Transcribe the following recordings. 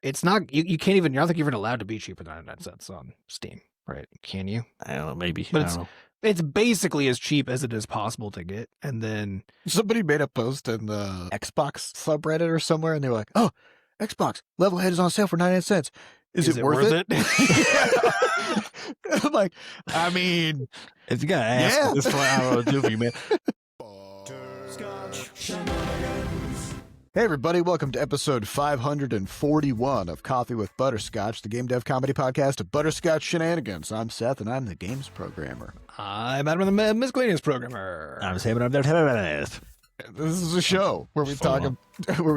It's not, you can't even, I don't think you're even allowed to be cheaper than 99 cents on Steam, right? Can you? I don't know, maybe. But I don't know. it's basically as cheap as it is possible to get. And then Somebody made a post in the Xbox subreddit or somewhere, and they were like, "Oh, Xbox Levelhead is on sale for 99 cents. Is it worth it?" I'm like, I mean, If you gotta ask, yeah. this is what I would do for you, man. Hey everybody, welcome to episode 541 of Coffee with Butterscotch, the game dev comedy podcast of Butterscotch Shenanigans. I'm Seth, and I'm the games programmer. I'm Adam, the miscellaneous programmer. I'm saying, I'm there. This is a show where we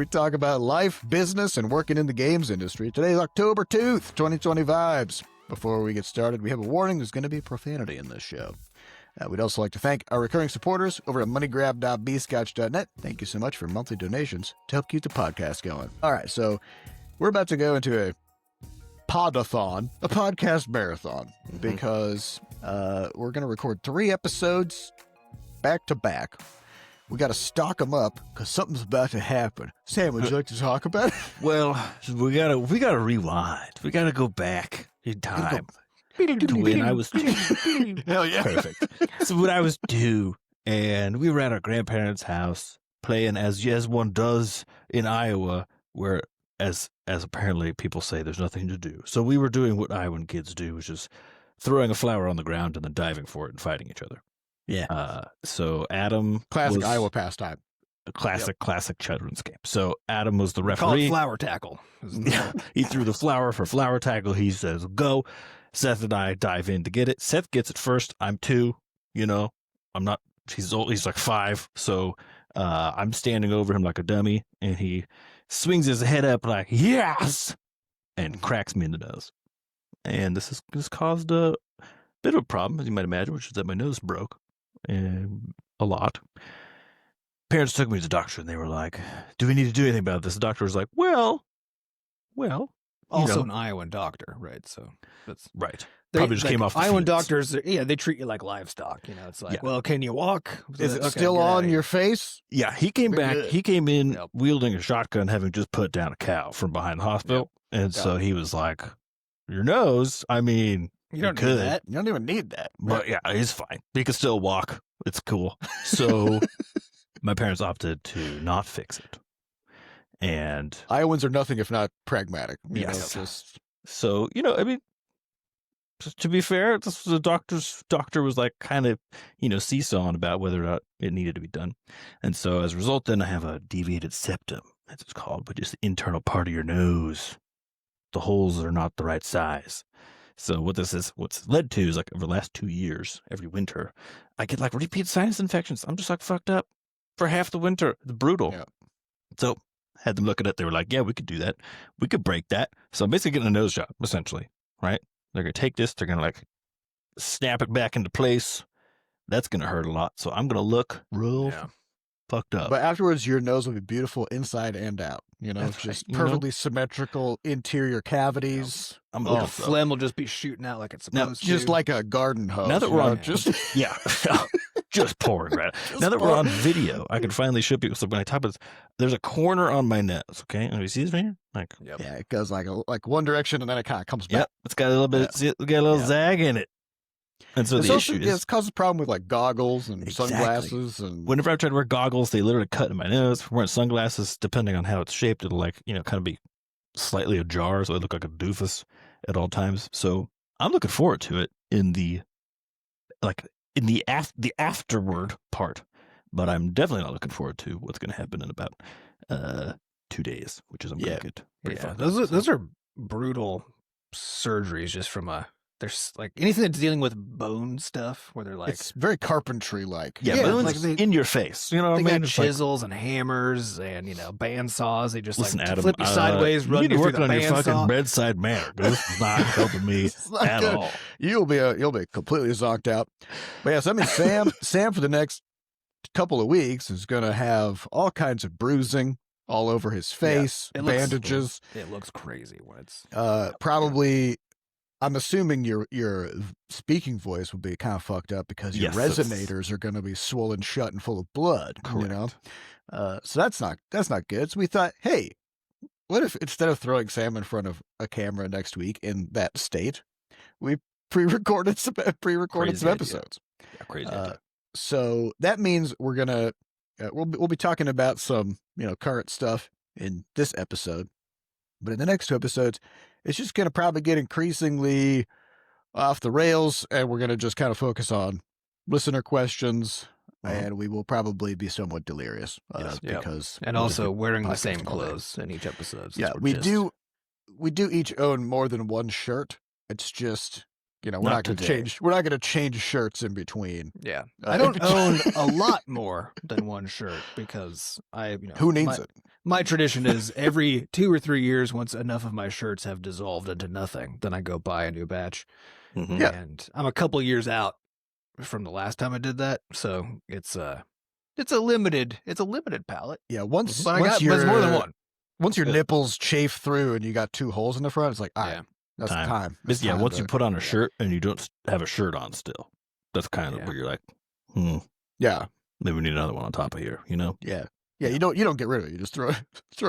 talk about life, business, and working in the games industry. Today's October 2nd, 2020 vibes. Before we get started, we have a warning. There's going to be profanity in this show. We'd also like to thank our recurring supporters over at moneygrab.bscotch.net. Thank you so much for monthly donations to help keep the podcast going. All right, so we're about to go into a podathon, a podcast marathon, because we're going to record 3 episodes back to back. We got to stock them up because something's about to happen. Sam, would you like to talk about it? Well, we gotta rewind. We gotta go back in time to when I was Hell yeah. perfect. So when I was 2, and we were at our grandparents' house playing as one does in Iowa, where as apparently people say there's nothing to do. So we were doing what Iowan kids do, which is throwing a flower on the ground and then diving for it and fighting each other. Yeah. So Adam Classic was Iowa pastime. a classic children's game. So Adam was the Call it referee. flower tackle. Yeah, he threw the flower for flower tackle. He says, go. Seth and I dive in to get it. Seth gets it first. I'm 2, I'm not, he's old. He's like 5. So, I'm standing over him like a dummy, and he swings his head up like, yes, and cracks me in the nose. And this caused a bit of a problem, as you might imagine, which is that my nose broke a lot. Parents took me to the doctor, and they were like, do we need to do anything about this? The doctor was like, well, Also an Iowan doctor, right? So that's right. Probably just came off the Iowan fence. doctors, they treat you like livestock. It's like, well, can you walk? Is it Okay, still get out on of your here. face? Yeah, he came Very back. good. He came in Yep. wielding a shotgun, having just put down a cow from behind the hospital. And so he was like, your nose, I mean, You don't could. need that. You don't even need that. But yeah, he's fine. He can still walk. It's cool. So my parents opted to not fix it. And Iowans are nothing if not pragmatic. Yes. Just so, I mean, just to be fair, this was doctor was like kind of, seesawing about whether or not it needed to be done. And so as a result, then I have a deviated septum, as it's called, which is the internal part of your nose. The holes are not the right size. So what's led to is like over the last 2 years, every winter, I get like repeat sinus infections. I'm just like fucked up for half the winter. It's brutal. Yeah. So had them look at it. They were like, yeah, we could do that. We could break that. So I'm basically getting a nose job, essentially, right? They're going to take this. They're going to like snap it back into place. That's going to hurt a lot. So I'm going to look real fucked up. But afterwards, your nose will be beautiful inside and out. That's Just right, perfectly symmetrical interior cavities. I'm The hoping so. phlegm will just be shooting out like it's Now, supposed to. Just like a garden hose. Now that we're on, just yeah, just pouring right. Now that we're on video, I can finally show people. So when I type it, there's a corner on my nose. Okay, and you see this right here? Like, Yep. yeah, it goes like one direction and then it kind of comes back. yep, it's got a little bit, see, it's got a little Yeah. zag in it. And so It's the also, issue yeah, is, it's caused a problem with like goggles and Exactly. sunglasses and whenever I try to wear goggles, they literally cut in my nose. If I'm wearing sunglasses, depending on how it's shaped, it'll like, kind of be slightly ajar, so I look like a doofus at all times. So I'm looking forward to it in the afterward part, but I'm definitely not looking forward to what's going to happen in about 2 days, which is I'm going to get pretty fucked up. Those are brutal surgeries just from there's like anything that's dealing with bone stuff where they're like it's very carpentry like. Yeah, Yeah, but like it's they- in your face. You know what they I mean? got It's like, chisels and hammers and band saws. They just listen, like Adam, flip you sideways, you run need you to through work the on your band fucking saw. bedside manner. This is not helping me It's not at good. all. You'll be completely zonked out. But yes, I mean Sam for the next couple of weeks is going to have all kinds of bruising all over his face, It looks- bandages. It looks crazy when it's Probably, I'm assuming your speaking voice will be kind of fucked up because your Yes, that's- resonators are going to be swollen shut and full of blood. Correct. So that's not good. So we thought, hey, what if instead of throwing Sam in front of a camera next week in that state, we pre-recorded some Crazy idea. episodes? Yeah, crazy idea. So that means we're gonna we'll be talking about some current stuff in this episode, but in the next 2 episodes, it's just gonna probably get increasingly off the rails, and we're gonna just kind of focus on listener questions. And we will probably be somewhat delirious because and we'll also just be wearing the podcasting same all day. clothes in each episode. Yeah, we do each own more than one shirt. It's just we're not going to change. We're not going to change shirts in between. Yeah, I don't own a lot more than one shirt because who needs it? My tradition is every 2 or 3 years, once enough of my shirts have dissolved into nothing, then I go buy a new batch. Yeah. And I'm a couple years out from the last time I did that, so it's a limited palette. Yeah, once But once there's more than one. Once your nipples chafe through and you got 2 holes in the front, it's like, all right, Yeah. that's Time. time. But It's yeah, time once to- you put on a shirt and you don't have a shirt on still, that's kind of Yeah. where you're like, yeah, maybe we need another one on top of here, yeah. You don't get rid of it. You just throw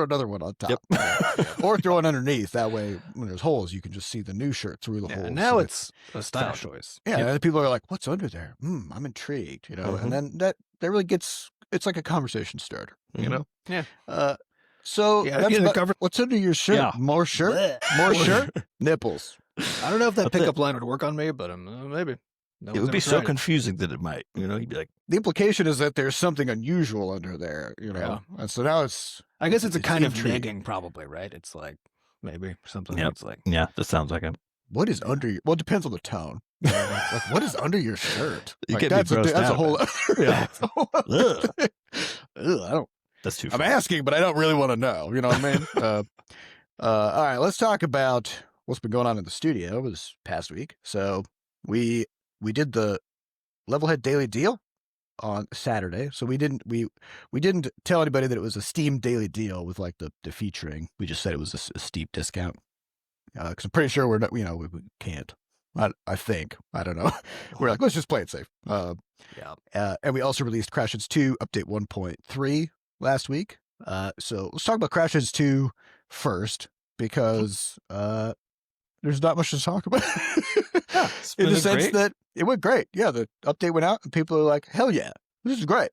another one on top, Yep. or throw it underneath. That way, when there's holes, you can just see the new shirt through the Yeah, holes. and now So it's a style fashion. choice. yeah, and people are like, "What's under there?" I'm intrigued, And then that really it's like a conversation starter, Yeah. So Yeah, that's yeah, the about- cover- what's under your shirt? Yeah. More shirt? Blech. More shirt? Nipples. I don't know if that That's pickup line would work on me, but maybe. No It one's would be ever so tried it. confusing that it might, you'd be like, The implication is that there's something unusual under there, Yeah. And so now it's I guess it's a It's kind of intriguing. negging, probably, right? It's like maybe something Yep. that's like yeah, that sounds like him. what is under your. Well, it depends on the tone. Like what is under your shirt? You Like, get me that's a grossed whole. out, Yeah, that's a whole Ugh. Ugh, I don't. That's too I'm far. asking, but I don't really want to know. You know what I mean? All right, let's talk about what's been going on in the studio this past week. So we did the Levelhead Daily Deal on Saturday. So we didn't tell anybody that it was a Steam Daily Deal with like the featuring. We just said it was a steep discount because I'm pretty sure we're not. We can't. I think I don't know. We're like, let's just play it safe. yeah. And we also released Crash Hits 2 Update 1.3 last week. So let's talk about Crash Hits 2 first because there's not much to talk about. It's In been the sense great. that it went great. Yeah, the update went out and people are like, hell yeah, this is great.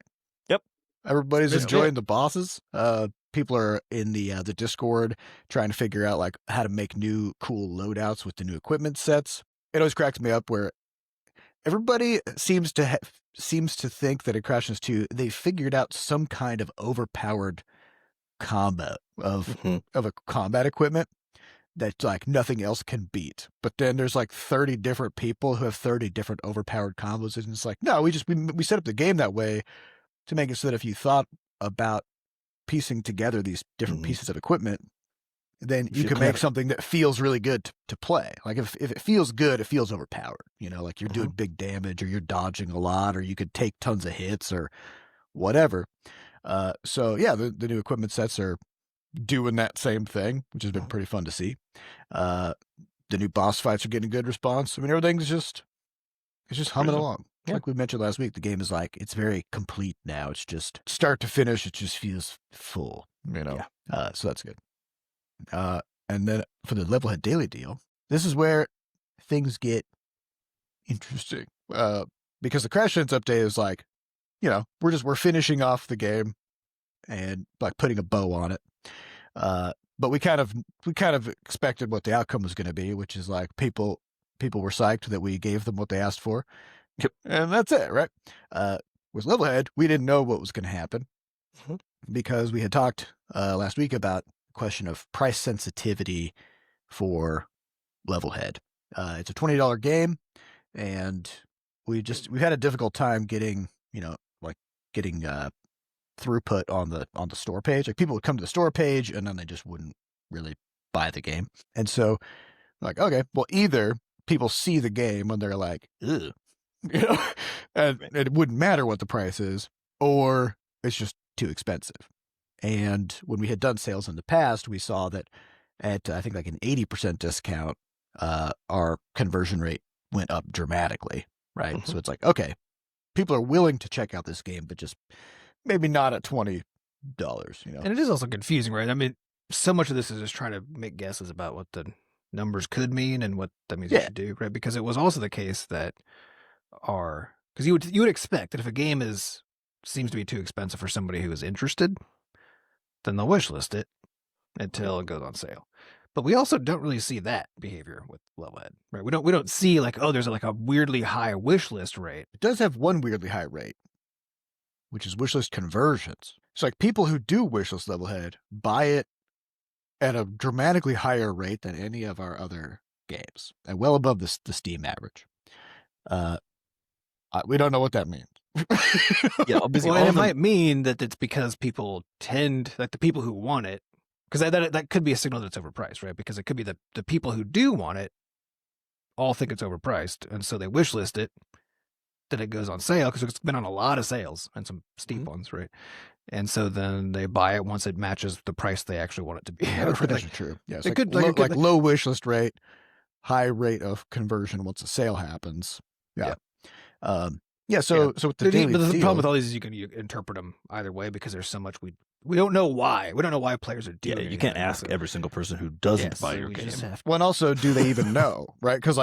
Yep. Everybody's It's enjoying the bosses. People are in the Discord trying to figure out like how to make new cool loadouts with the new equipment sets. It always cracks me up where everybody seems to think that in Crash 2 they figured out some kind of overpowered combo of a combat equipment that like nothing else can beat. But then there's like 30 different people who have 30 different overpowered combos, and it's like, no, we set up the game that way to make it so that if you thought about piecing together these different pieces of equipment, then you Feel can clever. make something that feels really good to play. Like if it feels good, it feels overpowered. Like you're doing big damage or you're dodging a lot or you could take tons of hits or whatever. So yeah, the new equipment sets are doing that same thing, which has been pretty fun to see. The new boss fights are getting a good response. I mean, everything's just humming Pretty- along. yeah. Like we mentioned last week, the game is like, it's very complete now. It's just start to finish. It just feels full, Yeah. so that's good. And then for the Levelhead Daily Deal, this is where things get interesting. Because the Crash Hits update is like, we're finishing off the game and like putting a bow on it. But we kind of expected what the outcome was going to be, which is like people were psyched that we gave them what they asked for. Yep. And that's it, right? With Levelhead, we didn't know what was going to happen because we had talked last week about the question of price sensitivity for Levelhead. It's a $20 game, and we had a difficult time getting throughput on the store page. Like people would come to the store page and then they just wouldn't really buy the game. And so like, okay, well either people see the game and they're like, ugh, and it wouldn't matter what the price is, or it's just too expensive. And when we had done sales in the past, we saw that at I think like an 80% discount, our conversion rate went up dramatically, right? So it's like, okay, people are willing to check out this game, but just maybe not at $20, And it is also confusing, right? I mean, so much of this is just trying to make guesses about what the numbers could mean and what that means you should do, right? Because it was also the case that because you would expect that if a game seems to be too expensive for somebody who is interested, then they'll wish list it until it goes on sale. But we also don't really see that behavior with Levelhead, right? We don't see like, oh, there's like a weirdly high wish list rate. It does have one weirdly high rate, which is wishlist conversions. It's like people who do wishlist Levelhead buy it at a dramatically higher rate than any of our other games, and well above the Steam average. We don't know what that means. Yeah, Well, it might mean that it's because people tend, like the people who want it, because that could be a signal that it's overpriced, right? Because it could be that the people who do want it all think it's overpriced, and so they wish list it, then it goes on sale, because it's been on a lot of sales and some steep ones, right? And so then they buy it once it matches the price they actually want it to be. That's Right? potentially true. Yeah, it could, low wish list rate, high rate of conversion once a sale happens. Yeah. So with the daily but the deal, problem with all these is you interpret them either way, because there's so much we don't know why. We don't know why players are doing it. You can't ask every single person who doesn't buy your game. Well, and also, do they even know, right? Because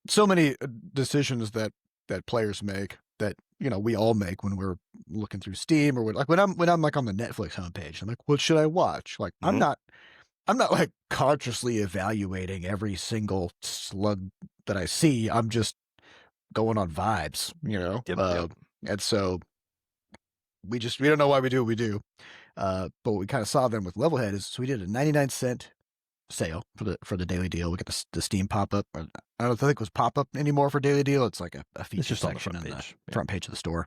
so many decisions that players make that we all make when we're looking through Steam, or when I'm like on the Netflix homepage, I'm like, what should I watch? Like I'm not like consciously evaluating every single slug that I see. I'm just going on vibes, and so we don't know why we do what we do. But what we kind of saw then with Levelhead is, so we did a 99-cent sale for the daily deal. We got the Steam pop-up. I don't think it was pop-up anymore for daily deal. It's like a feature section on the front page of the store.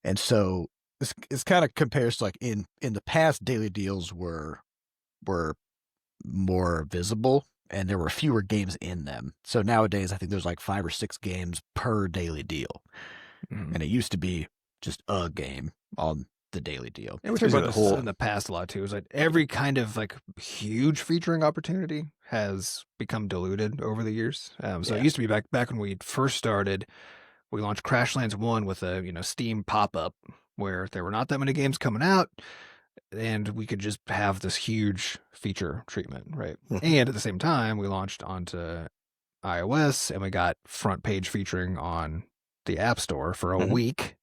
And so this kind of compares to, like, in the past, daily deals were more visible and there were fewer games in them. So nowadays, I think there's like 5 or 6 games per daily deal. And it used to be just a game on the daily deal. And we talked about this in the past a lot too. Is like every kind of like huge featuring opportunity has become diluted over the years. So it used to be back when we first started, we launched Crashlands 1 with a Steam pop-up where there were not that many games coming out, and we could just have this huge feature treatment, right? And at the same time, we launched onto iOS, and we got front page featuring on the App Store for a week,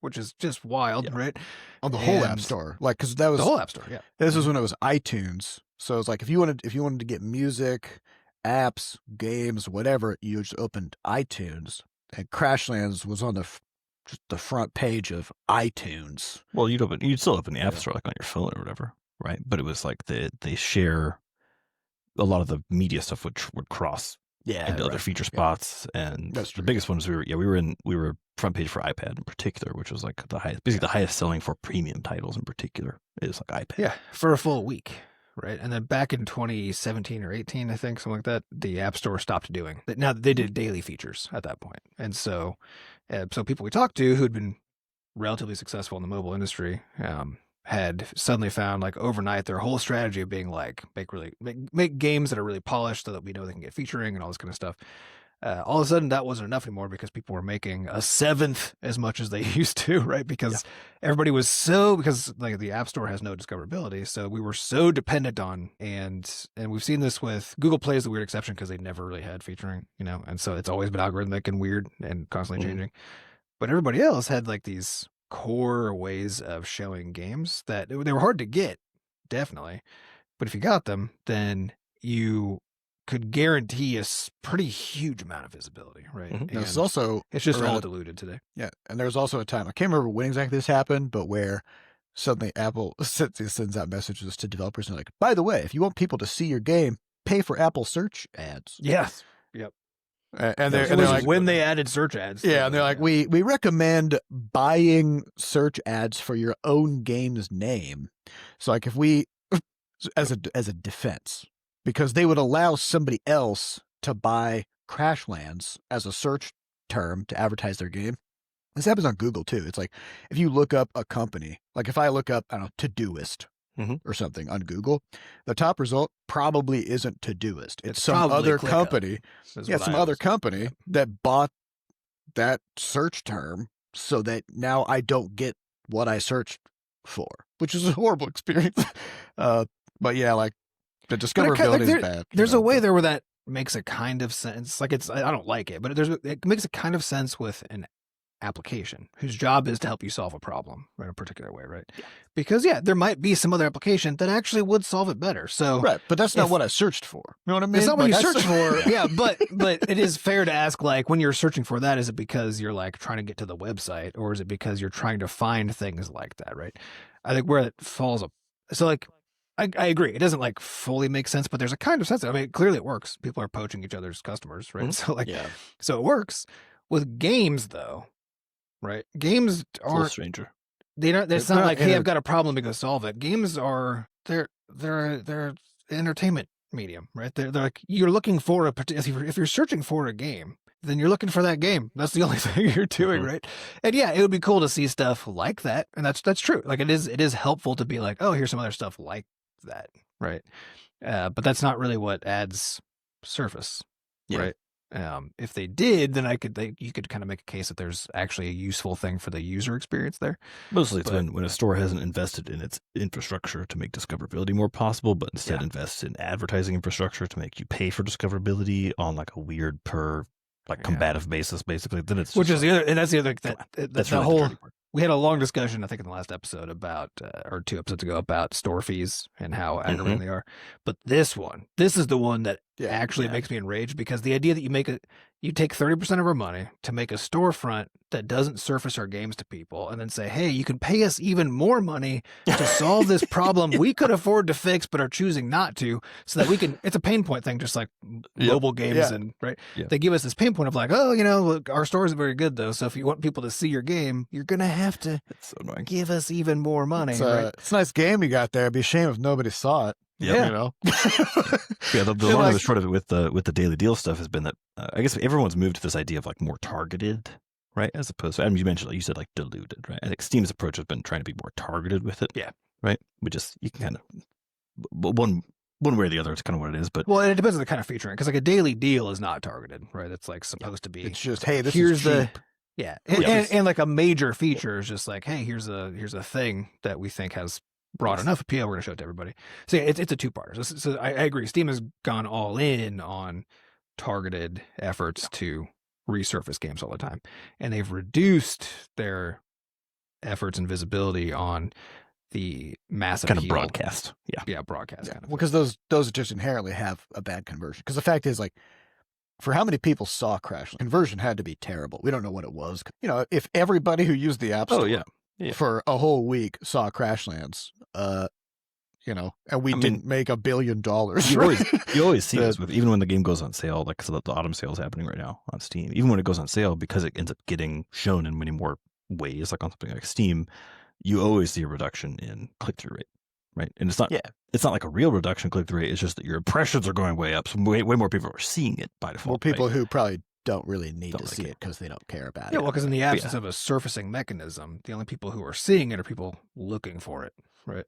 which is just wild, right? On the whole App Store, like, because that was the whole App Store. Yeah, this was when it was iTunes, so it was like if you wanted to get music, apps, games, whatever, you just opened iTunes, and Crashlands was on just the front page of iTunes. Well, you'd still open the App Store, like on your phone or whatever, right? But it was like they share a lot of the media stuff, which would cross into other feature spots. And the biggest ones we were front page for iPad in particular, which was like the highest selling for premium titles in particular is like iPad. Yeah, for a full week. Right. And then back in 2017 or 18, I think, something like that, the App Store stopped doing that. Now they did daily features at that point. And so people we talked to who'd been relatively successful in the mobile industry had suddenly found, like, overnight their whole strategy of being like, make games that are really polished so that we know they can get featuring and all this kind of stuff. All of a sudden that wasn't enough anymore, because people were making a seventh as much as they used to, right? Because everybody was because like the App Store has no discoverability. So we were so dependent on, and we've seen this with Google Play is the weird exception because they never really had featuring, and so it's always been algorithmic and weird and constantly changing. But everybody else had like these core ways of showing games that they were hard to get, definitely. But if you got them, then you could guarantee a pretty huge amount of visibility, right? And it's just all diluted today. Yeah, and there's also a time, I can't remember when exactly this happened, but where suddenly Apple sends out messages to developers and like, by the way, if you want people to see your game, pay for Apple search ads. Yes. Yep. And they're like, when they added search ads. Yeah, and they're like, we recommend buying search ads for your own game's name. So like, if we, as a defense, because they would allow somebody else to buy Crashlands as a search term to advertise their game. This happens on Google too. It's like, if you look up a company, like if I look up, I don't know, Todoist or something on Google, the top result probably isn't Todoist. It's some other company. Some other company that bought that search term so that now I don't get what I searched for, which is a horrible experience. But yeah, like the discoverability is bad. There's a way there where that makes a kind of sense. Like I don't like it, but it makes a kind of sense with an application whose job is to help you solve a problem in a particular way, right? Yeah. Because there might be some other application that actually would solve it better. So right, but that's not what I searched for. You know what I mean? It's not what you search for. Yeah, but it is fair to ask, like, when you're searching for that, is it because you're like trying to get to the website, or is it because you're trying to find things like that, right? I think where it falls up. So like, I agree. It doesn't like fully make sense, but there's a kind of sense. I mean, clearly it works. People are poaching each other's customers, right? So like, so it works. With games though, right? Games aren't stranger. They don't. It's not like, hey, I've got a problem to go solve it. Games are they're entertainment medium, right? They're like, you're looking for if you're searching for a game, then you're looking for that game. That's the only thing you're doing, right? And yeah, it would be cool to see stuff like that, and that's true. Like it is helpful to be like, oh, here's some other stuff like that, right? But that's not really what adds surface, right? If they did, then you could kind of make a case that there's actually a useful thing for the user experience there. Mostly it's when a store hasn't invested in its infrastructure to make discoverability more possible, but instead invests in advertising infrastructure to make you pay for discoverability on like a weird per combative basis, basically. Then it's which is the other, and that's the other that's the really whole. the dirty part. We had a long discussion, I think, in the last episode about, or 2 episodes ago, about store fees and how aggravating they are. But this is the one that actually makes me enraged, because the idea that you take 30% of our money to make a storefront that doesn't surface our games to people, and then say, hey, you can pay us even more money to solve this problem we could afford to fix but are choosing not to, so that we can. It's a pain point thing, just like mobile games, and right. They give us this pain point of like, oh, look, our store isn't very good though, so if you want people to see your game, you're gonna have to give us even more money. It's a nice game you got there. It'd be a shame if nobody saw it. The long and the short of it with the daily deal stuff has been that I guess everyone's moved to this idea of like more targeted, right? As opposed to, I mean, you mentioned, like you said, like diluted, right? I think Steam's approach has been trying to be more targeted with it. Yeah. Right. You can kind of one way or the other. It's kind of what it is. But it depends on the kind of featuring, because like a daily deal is not targeted, right? It's like supposed to be. It's just, hey, here's the. Yeah. And like a major feature is just like, hey, here's a thing that we think has broad enough appeal, we're going to show it to everybody. So it's a two-parter. So I agree. Steam has gone all in on targeted efforts to resurface games all the time, and they've reduced their efforts and visibility on the massive kind of broadcast. Broadcast. Kind of because those just inherently have a bad conversion. Because the fact is, like, for how many people saw Crashlands, conversion had to be terrible. We don't know what it was. If everybody who used the App Store for a whole week saw Crashlands, and we didn't make $1 billion. You always see this with, even when the game goes on sale, like so the autumn sale is happening right now on Steam. Even when it goes on sale, because it ends up getting shown in many more ways, like on something like Steam, you always see a reduction in click-through rate, right? And it's not like a real reduction in click-through rate. It's just that your impressions are going way up. So way more people are seeing it by default. More people who probably don't really need to see it because they don't care about it. Yeah, well, because in the absence of a surfacing mechanism, the only people who are seeing it are people looking for it, right?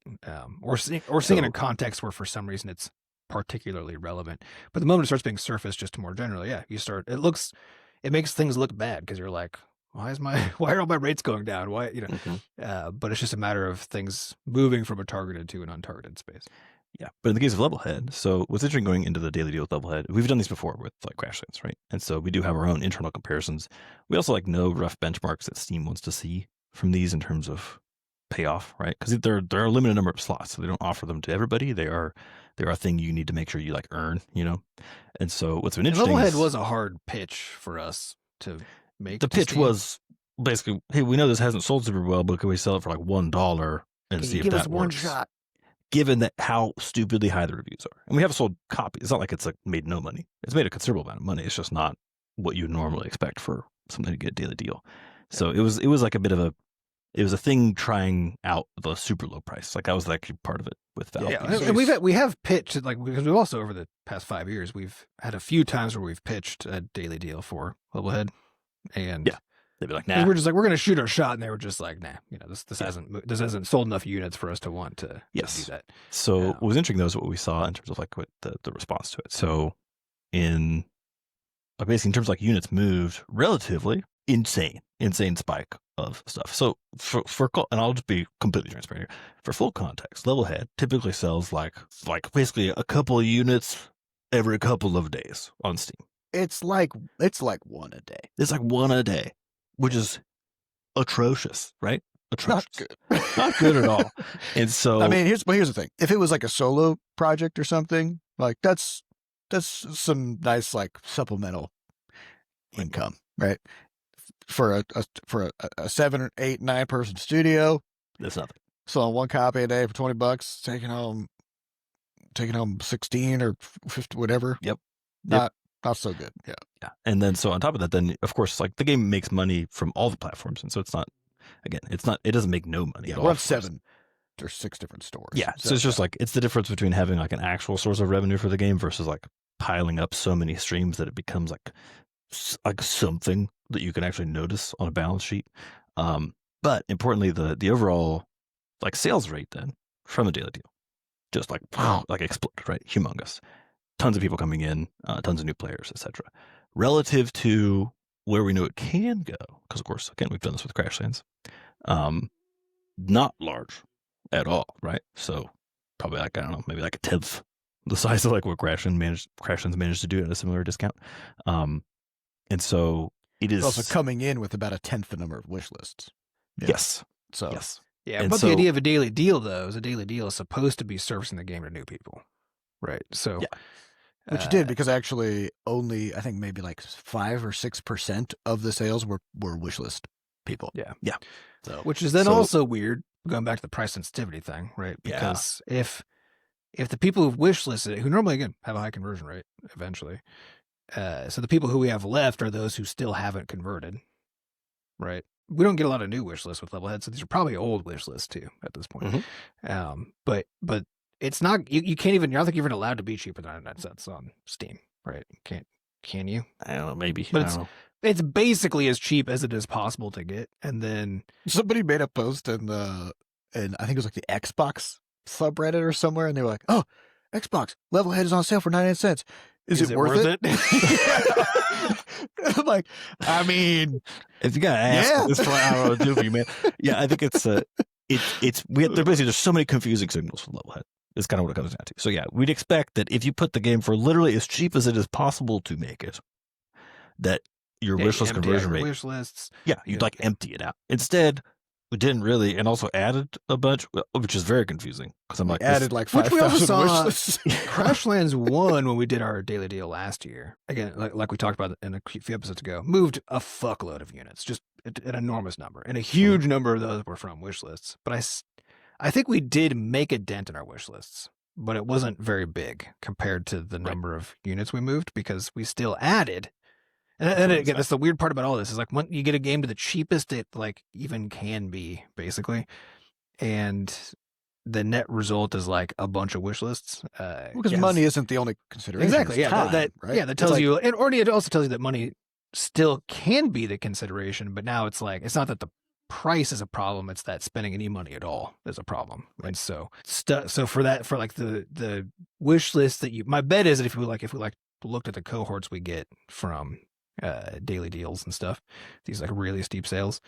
Or seeing it in context where for some reason it's particularly relevant. But the moment it starts being surfaced just more generally, it makes things look bad, because you're like, why are all my rates going down? Why, but it's just a matter of things moving from a targeted to an untargeted space. Yeah, but in the case of Levelhead, so what's interesting going into the daily deal with Levelhead, we've done these before with like Crashlands, right? And so we do have our own internal comparisons. We also know rough benchmarks that Steam wants to see from these in terms of payoff, right? Because there are a limited number of slots, so they don't offer them to everybody. They are a thing you need to make sure you like earn, And so what's been interesting, Levelhead was a hard pitch for us to make. The pitch was basically, hey, we know this hasn't sold super well, but can we sell it for like $1 and see if that works? One shot. Given that how stupidly high the reviews are. And we have sold copies. It's not like it's like made no money. It's made a considerable amount of money. It's just not what you normally expect for something to get a daily deal. So it was like a bit of a thing trying out the super low price. Like that was actually part of it with Valve. Yeah, and we have pitched, like, because we've also over the past 5 years, we've had a few times where we've pitched a daily deal for Levelhead, and they'd be like, nah. We're just like, we're going to shoot our shot, and they were just like, nah, this hasn't sold enough units for us to want to do that. So what was interesting though is what we saw in terms of like what the response to it. So basically in terms of like units moved, relatively insane spike of stuff. So and I'll just be completely transparent here. For full context, Levelhead typically sells like basically a couple of units every couple of days on Steam. It's like one a day. It's like one a day, which is atrocious, right? Atrocious. Not good. Not good at all. And so I mean, here's the thing. If it was like a solo project or something, like that's some nice like supplemental income, right? For a 7 or 8, 9 person studio, that's nothing. selling one copy a day for $20, taking home 16 or 50, whatever. Yep. Not so good. Yeah. Yeah. And then so on top of that, then of course, like the game makes money from all the platforms, and so it doesn't make no money. Yeah, at we're all on 7 or 6 different stores. Yeah. So it's just like it's the difference between having like an actual source of revenue for the game versus like piling up so many streams that it becomes like something that you can actually notice on a balance sheet. But importantly, the overall like sales rate then from the daily deal just like exploded, right? Humongous. Tons of people coming in, tons of new players, etc. Relative to where we know it can go, because of course, again, we've done this with Crashlands. Not large at all, right? So probably like, I don't know, maybe like a tenth the size of like what Crashlands managed to do at a similar discount. And so it is It's also coming in with about a tenth the number of wish lists. Yeah. Yes. So Yes. Yeah, And but so- the idea of a daily deal, though, is a daily deal is supposed to be servicing the game to new people, right? So, Yeah. which it did, because actually only I think maybe like 5 or 6% of the sales were wish list people. Yeah. Yeah. So which is then So- also weird, going back to the price sensitivity thing, right? Yeah. Because if the people who've wish listed it, who normally again have a high conversion rate eventually, so the people who we have left are those who still haven't converted, right? We don't get a lot of new wish lists with Levelhead, so these are probably old wish lists too at this point. But it's not you can't even. I don't think you're even allowed to be cheaper than 99 cents on Steam, right? Can you? I don't know, maybe. But I don't know. It's basically as cheap as it is possible to get, and then somebody made a post in I think it was like the Xbox subreddit or somewhere, and they were like, "Oh, Xbox Levelhead is on sale for 99 cents. Is it worth it?" I'm like, I mean, If you gotta ask, Yeah. this I don't know what to do for you, man. Yeah, I think it's there's so many confusing signals from Levelhead. Is kind of what it comes down to. So yeah, we'd expect that if you put the game for literally as cheap as it is possible to make it, that your wish list conversion rate, wish lists. you'd Yeah. like empty it out. Instead, we didn't really, and also added a bunch, which is very confusing because I'm we like, added like Which we also 5,000 wish saw- lists. Crashlands 1, when we did our daily deal last year, again, like we talked about in a few episodes ago, moved a fuckload of units, just an enormous number, and a huge number of those were from wish lists. But I think we did make a dent in our wish lists, but it wasn't very big compared to the number of units we moved, because we still added. And again, that's the weird part about all this, is like when you get a game to the cheapest it like even can be, basically, and the net result is like a bunch of wish lists. Because money isn't the only consideration. Exactly. It's Yeah. time, that right? yeah. That It's tells like, you, or it also tells you that money still can be the consideration, but now it's like, it's not that the price is a problem, it's that spending any money at all is a problem. And so for like the wish list that my bet is that if we looked at the cohorts we get from daily deals and stuff, these like really steep sales,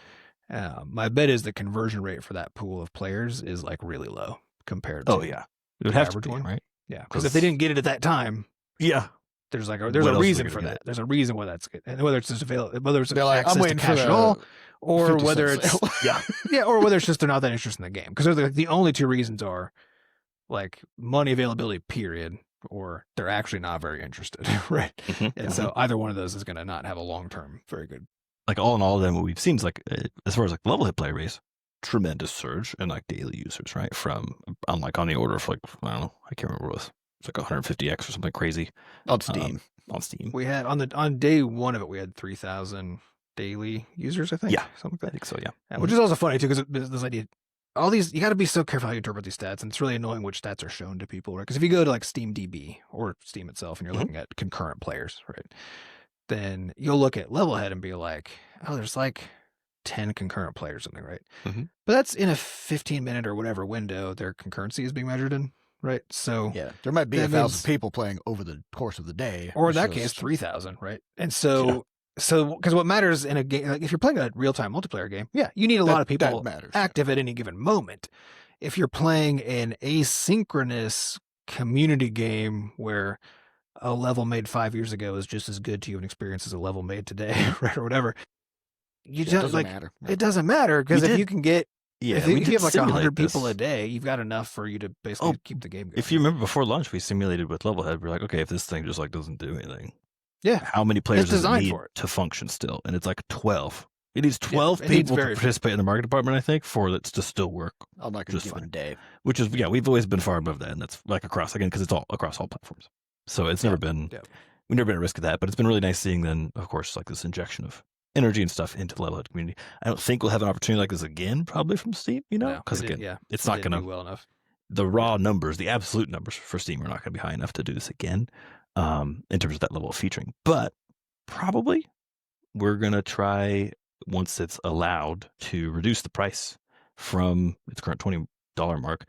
my bet is the conversion rate for that pool of players is like really low compared to it would have to average be, one. right? Yeah, because if they didn't get it at that time, Yeah, there's What a else are reason they for gonna that. get? There's a reason why that's good, and whether it's just whether it's they're like, access I'm waiting to for cash at all, the or 50 whether cent it's sale. yeah, or whether it's just they're not that interested in the game. Because the only two reasons are like money availability, period, or they're actually not very interested, right? And so either one of those is going to not have a long term very good. like all in all, then what we've seen is like as far as like Levelhead player base, tremendous surge in like daily users, right? From on the order of like, I don't know, I can't remember what it was. It's like 150x or something crazy on Steam. on Steam. We had on day one of it, we had 3,000 daily users, I think. Yeah. Something like I that. think so. Yeah. Which is also funny too, because this idea, all these, you got to be so careful how you interpret these stats, and it's really annoying which stats are shown to people, right? Because if you go to like SteamDB or Steam itself, and you're looking at concurrent players, right, then you'll look at Levelhead and be like, oh, there's like 10 concurrent players, something, right? Mhm. But that's in a 15-minute or whatever window their concurrency is being measured in, right? So, Yeah, there might be that 1,000 means- people playing over the course of the day. or in It's that just- case, 3,000, right? And so So, because what matters in a game, like if you're playing a real-time multiplayer game, yeah, you need a lot of people matters. active at any given moment. If you're playing an asynchronous community game where a level made 5 years ago is just as good to you an experience as a level made today, right, or whatever, you It just doesn't like matter. it doesn't matter because if you can get if we you did have like simulate 100 people this. a day, you've got enough for you to basically keep the game going. If you remember before launch, we simulated with Levelhead. We're like, okay, if this thing just like doesn't do anything, yeah, how many players does it designed need for it. to function still? And it's like 12. It needs 12 it needs people to very few. participate in the market department, I think, for it to still work. I'm not going to Just give it a fine. day. Which is, we've always been far above that. And that's like across, again, because it's all across all platforms. So it's never been, we've never been at risk of that. But it's been really nice seeing then, of course, like this injection of energy and stuff into the Levelhead community. I don't think we'll have an opportunity like this again, probably from Steam, because again, it's not going to, well enough. The raw numbers, the absolute numbers for Steam are not going to be high enough to do this again in terms of that level of featuring. But probably we're going to try, once it's allowed, to reduce the price from its current $20 mark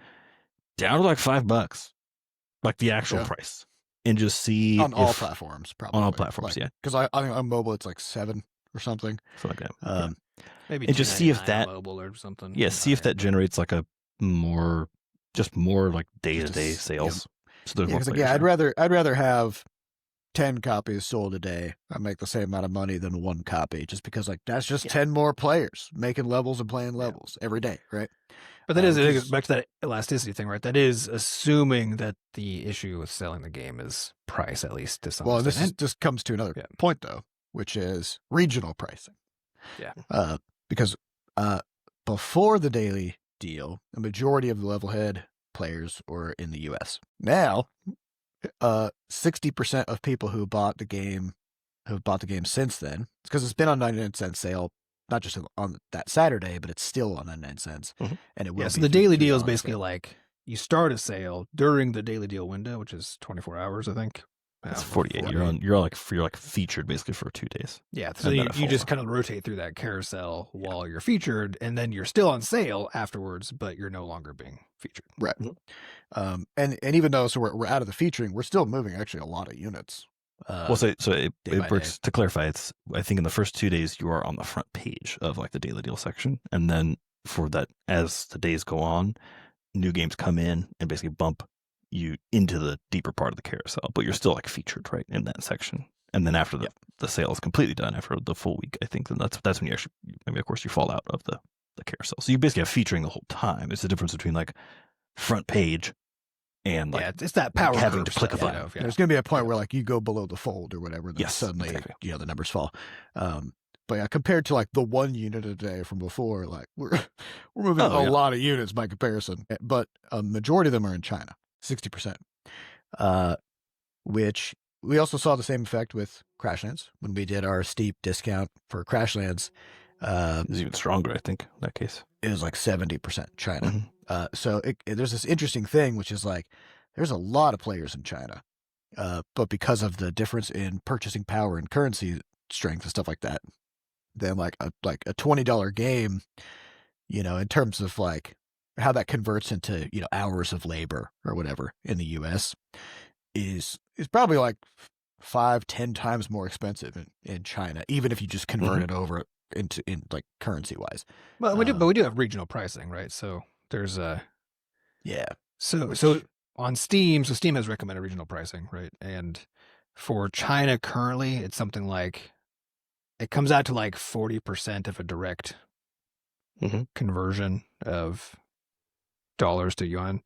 down to like $5, like the actual price, and just see on all platforms, probably. On all platforms, like, because I think on mobile it's like $7 or something. Like that. Maybe and just see if that mobile or something. Yeah, see if that generates like a more like day-to-day sales. So there's more. I'd rather have 10 copies sold a day. I make the same amount of money than one copy, just because like that's just 10 more players making levels and playing levels every day, right? But that is back to that elasticity thing, right? That is assuming that the issue with selling the game is price, at least to some extent. Well, this comes to another point though, which is regional pricing. Yeah. Because before the daily deal, the majority of the Levelhead players were in the U.S. Now, 60% of people who bought the game since then, because it's been on 99-cent sale, not just on that Saturday, but it's still on 99 cents, and it will. So the daily deal is basically like you start a sale during the daily deal window, which is 24 hours, I think. That's 48. You're like featured basically for 2 days. Yeah, so you just kind of rotate through that carousel while you're featured, and then you're still on sale afterwards, but you're no longer being featured. Right. And even though we're out of the featuring, we're still moving actually a lot of units. So it works. To clarify, it's, I think in the first 2 days you are on the front page of like the daily deal section, and then for that, as the days go on, new games come in and basically bump you into the deeper part of the carousel, but you're still like featured right in that section. And then after the sale is completely done, after the full week, I think then that's when you actually, maybe of course you fall out of the carousel. So you basically have featuring the whole time. It's the difference between like front page and like it's that power having to click a button. There's going to be a point where like you go below the fold or whatever, then suddenly the numbers fall. But yeah, compared to like the 1 unit a day from before, like we're moving a lot of units by comparison. But a majority of them are in China, 60%. Which we also saw the same effect with Crashlands when we did our steep discount for Crashlands. It was even stronger, I think, in that case. It was like 70% China. So there's this interesting thing, which is like there's a lot of players in China, but because of the difference in purchasing power and currency strength and stuff like that, then like a $20 game, in terms of like how that converts into hours of labor or whatever in the U.S. is probably like 5-10 times more expensive in China, even if you just convert it over into like currency wise. Well, we do have regional pricing, right? So there's so on Steam, so Steam has recommended regional pricing, right? And for China currently, it's something like it comes out to like 40% of a direct conversion of dollars to yuan.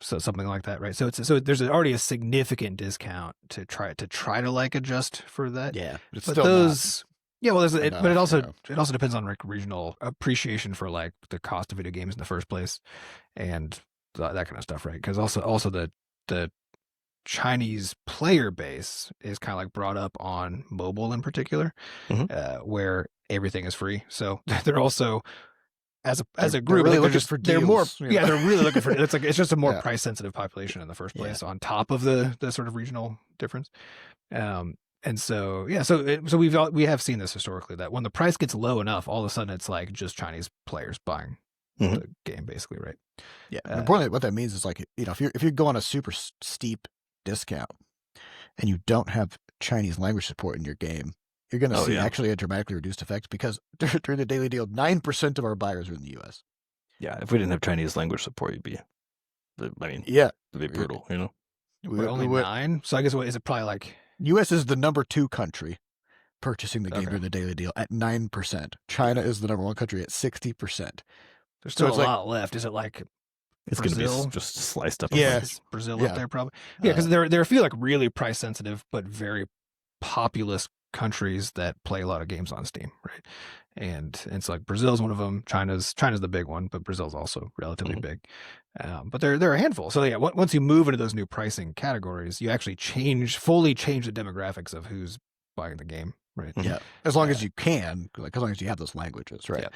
So something like that, right? So there's already a significant discount to try to like adjust for that. Yeah, but still those. Yeah, well, but it also depends on like regional appreciation for like the cost of video games in the first place, and that kind of stuff, right? Because also the Chinese player base is kind of like brought up on mobile in particular, where everything is free. So they're also as a group, really like, looking for they're more deals. they're really looking for it's just a more price sensitive population in the first place on top of the sort of regional difference. And so we have seen this historically, that when the price gets low enough, all of a sudden it's like just Chinese players buying the game, basically, right? Yeah. Importantly, what that means is like if you go on a super steep discount and you don't have Chinese language support in your game, you're going to Oh, see yeah. actually a dramatically reduced effect because during the daily deal, 9% of our buyers are in the U.S. Yeah, if we didn't have Chinese language support, it'd be Yeah. it'd be brutal, you know. We're only 9, so I guess what is it? Probably like U.S. is the number 2 country purchasing the game Okay. during the daily deal at 9%. China is the number 1 country at 60%. there's still it's a like- lot left. Is it like It's going to Brazil? be just sliced up. Yeah. Is Brazil Yeah. up there probably? Yeah, because there are a few like really price sensitive but very populous countries that play a lot of games on Steam, right? And it's like Brazil's one of them. China's the big one, but Brazil's also relatively Mhm. big. But they're a handful. So yeah, once you move into those new pricing categories, you actually fully change the demographics of who's buying the game, right? Mhm. Yeah, as long as you can, like as long as you have those languages, right?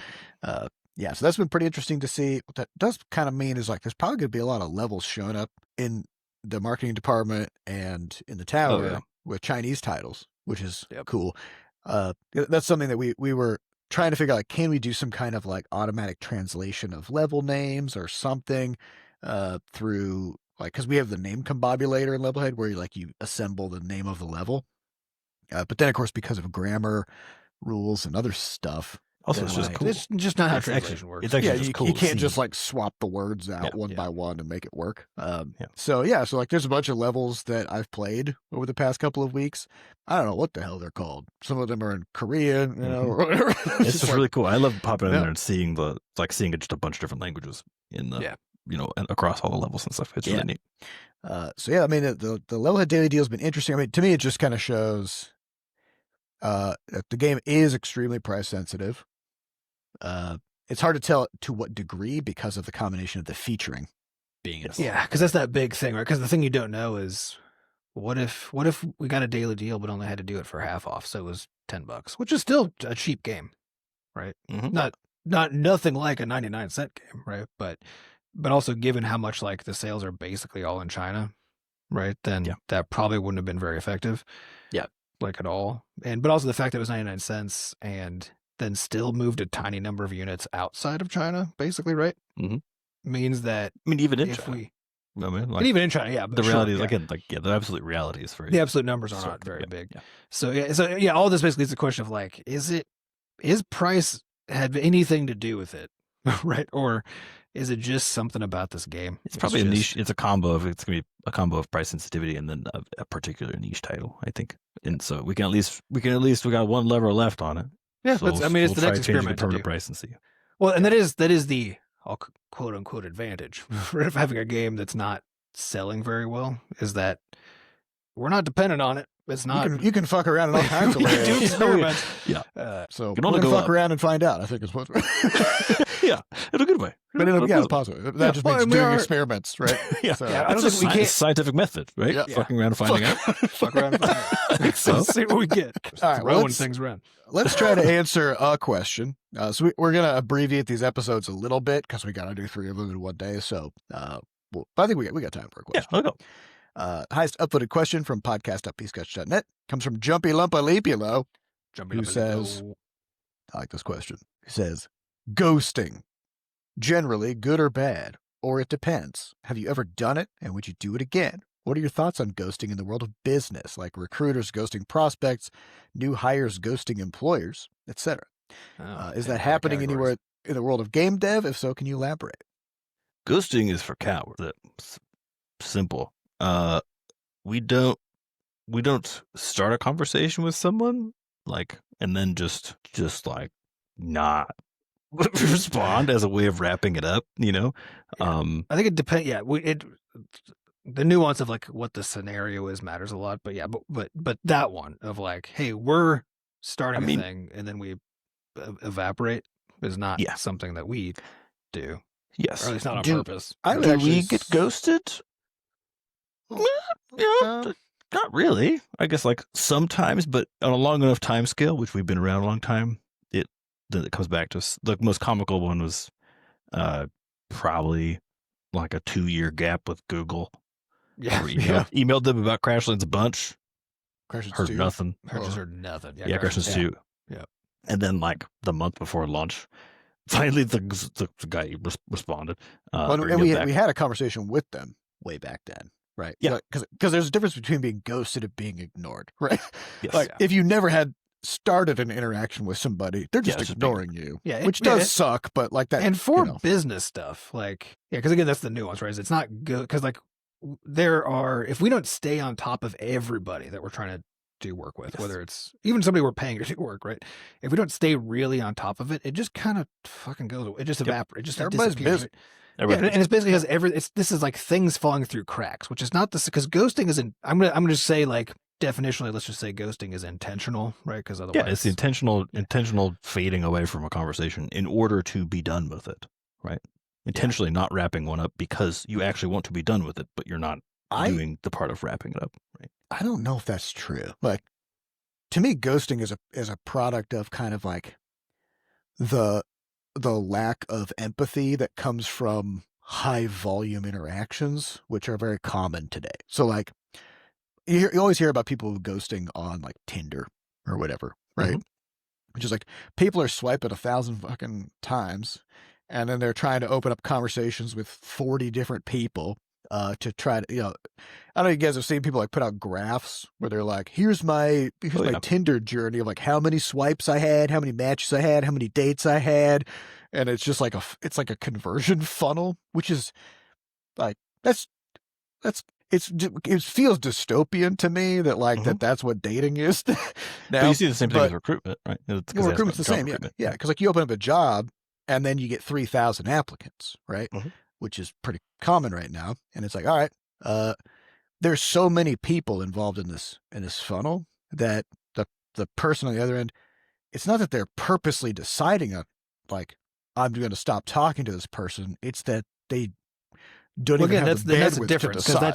Yeah, so that's been pretty interesting to see. What that does kind of mean is like there's probably going to be a lot of levels showing up in the marketing department and in the tower yeah. with Chinese titles, which is Yep. cool. That's something that we were trying to figure out. Like, can we do some kind of like automatic translation of level names or something through like because we have the name combobulator in Levelhead where you assemble the name of the level. But then, of course, because of grammar rules and other stuff, Also, then, it's just like, cool. It's just not how It's translation actually, works. it's actually yeah, just you, cool. you to can't see. just like swap the words out Yeah, one yeah. by one and make it work. Yeah. So like there's a bunch of levels that I've played over the past couple of weeks. I don't know what the hell they're called. Some of them are in Korean, or whatever. It's just like- really cool. I love popping in Yeah. there and seeing just a bunch of different languages in the Yeah. and across all the levels and stuff. It's Yeah. really neat. So yeah, I mean the Levelhead Daily Deal has been interesting. I mean, to me, it just kind of shows that the game is extremely price sensitive. It's hard to tell to what degree because of the combination of the featuring being Yes. involved. Yeah, because that's that big thing, right? Because the thing you don't know is what if we got a daily deal but only had to do it for half off, so it was $10, which is still a cheap game, right? Mhm. Nothing like a 99-cent game, right? But also given how much like the sales are basically all in China, right? Then Yeah. that probably wouldn't have been very effective. Yeah. Like at all. But also the fact that it was 99 cents and then still moved a tiny number of units outside of China, basically, right? Mhm. Means that I mean, even in if China. we I mean, and like even in China, yeah, but the sure, reality is yeah. again, the absolute reality is very The absolute numbers are so- not very yeah, big. yeah. So all this basically is a question of like, is price had anything to do with it, right? Or is it just something about this game? It's probably a just- niche. It's gonna be a combo of price sensitivity and then a particular niche title, I think. And so we got one lever left on it. Yeah, So it's the next try changing experiment to permanent do. price and see. Well, and that is the I'll quote unquote advantage of having a game that's not selling very well is that we're not dependent on it. It's not. You can fuck around in all kinds of we can do ways. experiments. Yeah. So we're Can gonna only go fuck up. around and find out. I think is what. Yeah, in a good way. But in a positive. That Yeah. just Well, means and we doing are- experiments, right? Yeah. So, Yeah, I don't It's think we can't scientific method, right? Yeah. Fucking around and finding out. fuck around. And find out. So- See what we get. Just All right, well, throwing let's- things around. Let's try to answer a question. So we're going to abbreviate these episodes a little bit because we got to do 3 of them in one day. So but I think we got time for a Yeah, question. I'll go. Highest upvoted question from podcast.pscotch.net comes from Jumpy Lumpa Leapulo. Jumping Who up and says- go. I like this question. He says, ghosting. Generally, good or bad, or it depends. Have you ever done it, and would you do it again? What are your thoughts on ghosting in the world of business, like recruiters ghosting prospects, new hires ghosting employers, etc.? Oh, Is yeah, that happening categories. anywhere in the world of game dev? If so, can you elaborate? Ghosting is for cowards. It's simple. We don't start a conversation with someone and then just like not respond as a way of wrapping it up. Yeah. I think it depends. Yeah, the nuance of like what the scenario is matters a lot. But yeah, but that one of like, hey, we're starting I mean- a thing and then we evaporate is not Yeah. something that we do, Yes. or at least not on Do- purpose. I would Do actually we get ghosted? Yeah, not really. I guess like sometimes, but on a long enough time scale, which we've been around a long time, then it comes back to us. The most comical one was probably like a 2-year gap with Google. Yeah, Where we yeah. emailed them about Crashlands a bunch, Crashes heard too. nothing. I just heard nothing. Yeah, Crashlands yeah. 2. Yeah. And then like the month before launch, finally the guy responded. Well, or and emailed back. we had a conversation with them way back then, right? Yeah. Because there's a difference between being ghosted and being ignored, right? Yes. Like if you never had started an interaction with somebody, they're just it's just ignoring you. Yeah, which does suck, but like that. And for you know. business stuff, like, yeah, because again, that's the nuance, right? Is it's not good because like there are, if we don't stay on top of everybody that we're trying to do work with, whether it's even somebody we're paying to do work, right? If we don't stay really on top of it, it just kind of fucking goes away. It just evaporates. It just Everybody's disappears. busy. Right? Yeah, and it's basically because this is like things falling through cracks, which is not this because ghosting isn't. I'm gonna just say like definitionally, let's just say ghosting is intentional, right? Because otherwise, it's the intentional fading away from a conversation in order to be done with it, right? Intentionally not wrapping one up because you actually want to be done with it, but you're not doing the part of wrapping it up, right? I don't know if that's true. Like, to me, ghosting is a product of kind of like the lack of empathy that comes from high volume interactions, which are very common today. So like you always hear about people ghosting on like Tinder or whatever, right? Mm-hmm. Which is like people are swiping 1,000 fucking times and then they're trying to open up conversations with 40 different people to try to, I don't know if you guys have seen people like put out graphs where they're like, here's my Tinder journey of like how many swipes I had, how many matches I had, how many dates I had. And it's just like it's like a conversion funnel, which is like, it feels dystopian to me that like that's what dating is. Now, but you see the same thing with recruitment, right? Recruitment's the same. Yeah. Because like you open up a job and then you get 3,000 applicants, right? Which is pretty common right now. And it's like, all right, there's so many people involved in this funnel that the person on the other end, it's not that they're purposely deciding on like, I'm going to stop talking to this person. It's that they don't even have the bandwidth different to decide.